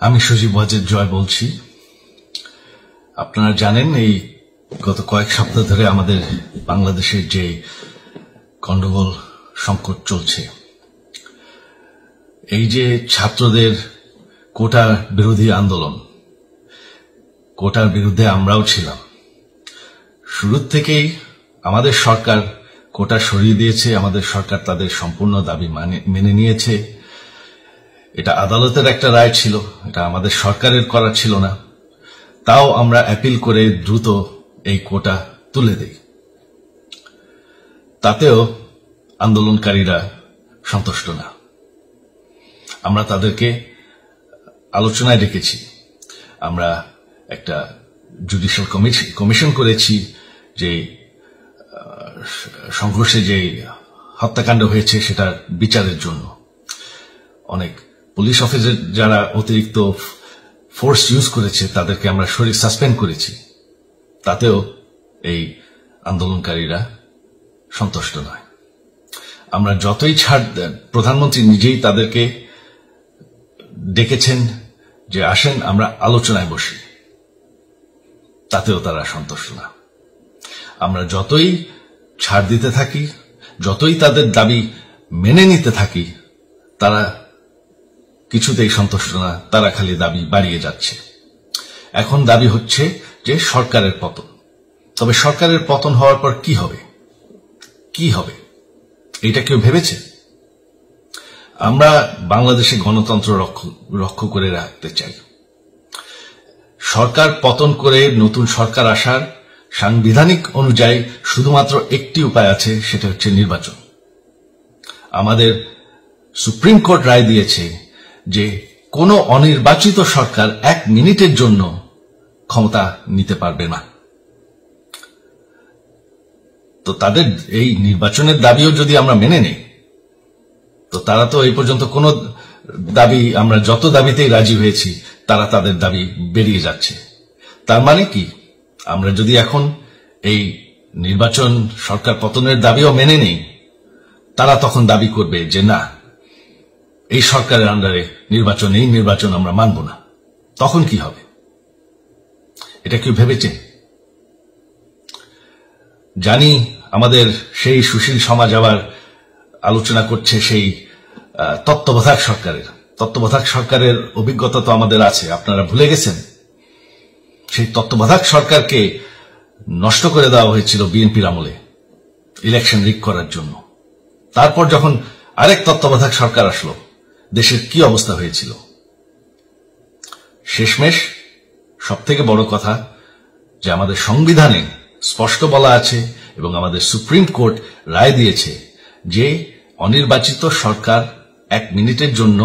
আমি সজীব ওয়াজেদ জয় বলছি। আপনারা জানেন এই গত কয়েক সপ্তাহ ধরে আমাদের বাংলাদেশের যে গন্ডগোল সংকট চলছে, এই যে ছাত্রদের কোটা বিরোধী আন্দোলন, কোটার বিরুদ্ধে আমরাও ছিলাম। শুরু থেকেই আমাদের সরকার কোটা সরিয়ে দিয়েছে, আমাদের সরকার তাদের সম্পূর্ণ দাবি মেনে নিয়েছে। এটা আদালতের একটা রায় ছিল, এটা আমাদের সরকারের করা ছিল না। তাও আমরা অ্যাপিল করে দ্রুত এই কোটা তুলে দেই। তাতেও আন্দোলনকারীরা সন্তুষ্ট না। আমরা তাদেরকে আলোচনায় ডেকেছি, আমরা একটা জুডিশিয়াল কমিশন করেছি যে সংঘর্ষে যে হত্যাকাণ্ড হয়েছে সেটার বিচারের জন্য। অনেক পুলিশ অফিসার যারা অতিরিক্ত ফোর্স ইউজ করেছে তাদেরকে আমরা সাসপেন্ড করেছি। তাতেও এই আন্দোলনকারীরা সন্তুষ্ট নয়। আমরা যতই ছাড়, প্রধানমন্ত্রী নিজেই তাদেরকে ডেকেছেন যে আসেন আমরা আলোচনায় বসি, তাতেও তারা সন্তুষ্ট না। আমরা যতই ছাড় দিতে থাকি, যতই তাদের দাবি মেনে নিতে থাকি, তারা কিছুতেই সন্তুষ্ট না, তারা খালি দাবি বাড়িয়ে যাচ্ছে। এখন দাবি হচ্ছে যে সরকারের পতন। তবে সরকারের পতন হওয়ার পর কি হবে, কি হবে এটা কেউ ভেবেছে? আমরা বাংলাদেশে গণতন্ত্র রক্ষা করে রাখতে চাই। সরকার পতন করে নতুন সরকার আসার সাংবিধানিক অনুযায়ী শুধুমাত্র একটি উপায় আছে, সেটা হচ্ছে নির্বাচন। আমাদের সুপ্রিম কোর্ট রায় দিয়েছে যে কোনো অনির্বাচিত সরকার 1 মিনিটের জন্য ক্ষমতা নিতে পারবে না। তো তাদের এই নির্বাচনের দাবিও যদি আমরা মেনে নেই, তো তারা তো এই পর্যন্ত কোনো দাবি, আমরা যত দাবিতেই রাজি হয়েছি তারা তাদের দাবি বেরিয়ে যাচ্ছে। তার মানে কি, আমরা যদি এখন এই নির্বাচন, সরকার পতনের দাবিও মেনে নেই, তারা তখন দাবি করবে যে না, এই সরকারের আন্ডারে নির্বাচন, এই নির্বাচন আমরা মানব না। তখন কি হবে এটা কেউ ভেবেছে? জানি আমাদের সেই সুশীল সমাজ আবার আলোচনা করছে সেই তত্ত্বাবধায়ক সরকারের অভিজ্ঞতা তো আমাদের আছে, আপনারা ভুলে গেছেন? সেই তত্ত্বাবধায়ক সরকারকে নষ্ট করে দেওয়া হয়েছিল বিএনপির আমলে ইলেকশন রিগ করার জন্য। তারপর যখন আরেক তত্ত্বাবধায়ক সরকার আসলো, দেশের কি অবস্থা হয়েছিল। শেষমেশ সবথেকে বড় কথা যে আমাদের সংবিধানে স্পষ্ট বলা আছে এবং আমাদের সুপ্রিম কোর্ট রায় দিয়েছে যে অনির্বাচিত সরকার 1 মিনিটের জন্য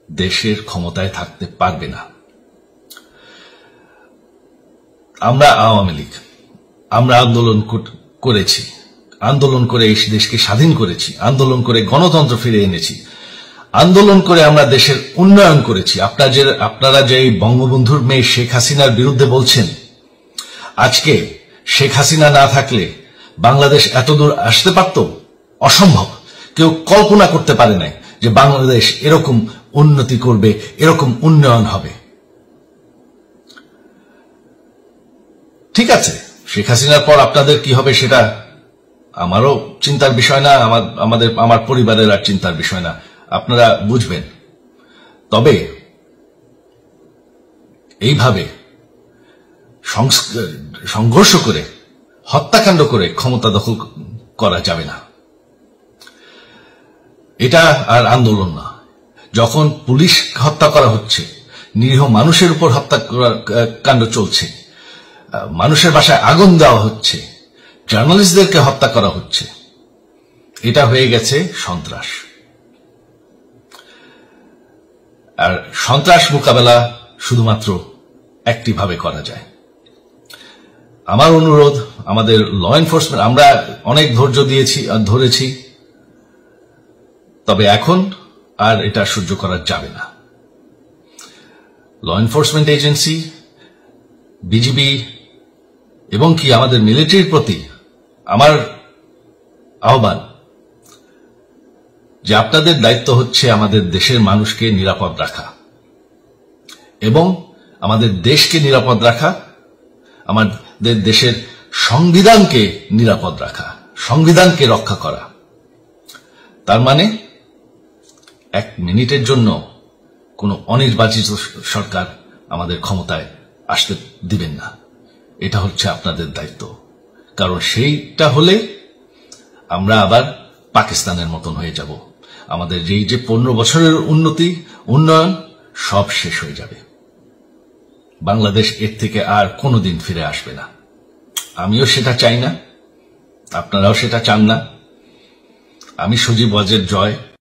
দেশের ক্ষমতায় থাকতে পারবে না। আমরা আওয়ামী লীগ, আমরা আন্দোলন করেছি, আন্দোলন করে এই দেশকে স্বাধীন করেছি, আন্দোলন করে গণতন্ত্র ফিরে এনেছি, আন্দোলন করে আমরা দেশের উন্নয়ন করেছি। আপনারা যে বঙ্গবন্ধুর মেয়ে শেখ হাসিনার বিরুদ্ধে বলছেন, আজকে শেখ হাসিনা না থাকলে বাংলাদেশ এতদূর আসতে পারত? অসম্ভব। কেউ কল্পনা করতে পারে নাই যে বাংলাদেশ এরকম উন্নতি করবে, এরকম উন্নয়ন হবে। ঠিক আছে, শেখ হাসিনার পর আপনাদের কি হবে সেটা আমারও চিন্তার বিষয় না, আমার পরিবারের আর চিন্তার বিষয় না, আপনারা বুঝবেন। তবে এইভাবে সংঘর্ষ করে, হত্যাকাণ্ড করে ক্ষমতা দখল করা যাবে না। এটা আর আন্দোলন না। যখন পুলিশ হত্যা করা হচ্ছে, নিরীহ মানুষের উপর হত্যাকাণ্ড চলছে, মানুষের বাসায় আগুন দেওয়া হচ্ছে, জার্নালিস্টদেরকে হত্যা করা হচ্ছে, এটা হয়ে গেছে সন্ত্রাস। আর সন্ত্রাস মোকাবেলা শুধুমাত্র একটি ভাবে করা যায়। আমার অনুরোধ, আমাদের ল এনফোর্সমেন্ট, আমরা অনেক ধৈর্য ধরেছি, তবে এখন আর এটা সহ্য করা যাবে না। ল এনফোর্সমেন্ট এজেন্সি, বিজিবি এবং কি আমাদের মিলিটারির প্রতি আমার আহ্বান যে আপনাদের দায়িত্ব হচ্ছে আমাদের দেশের মানুষকে নিরাপদ রাখা। এবং আমাদের দেশকে নিরাপদ রাখা, আমাদের দেশের সংবিধানকে নিরাপদ রাখা, সংবিধানকে রক্ষা করা। তার মানে 1 মিনিটের জন্য কোন অনির্বাচিত সরকার আমাদের ক্ষমতায় আসতে দিবেন না। এটা হচ্ছে আপনাদের দায়িত্ব, কারণ সেইটা হলে আমরা আবার পাকিস্তানের মতন হয়ে যাব। আমাদের এই যে 15 বছরের উন্নয়ন সব শেষ হয়ে যাবে। বাংলাদেশ এর থেকে আর কোনোদিন ফিরে আসবে না। আমিও সেটা চাই না, আপনারাও সেটা চান না। আমি সজীব ওয়াজেদ জয়।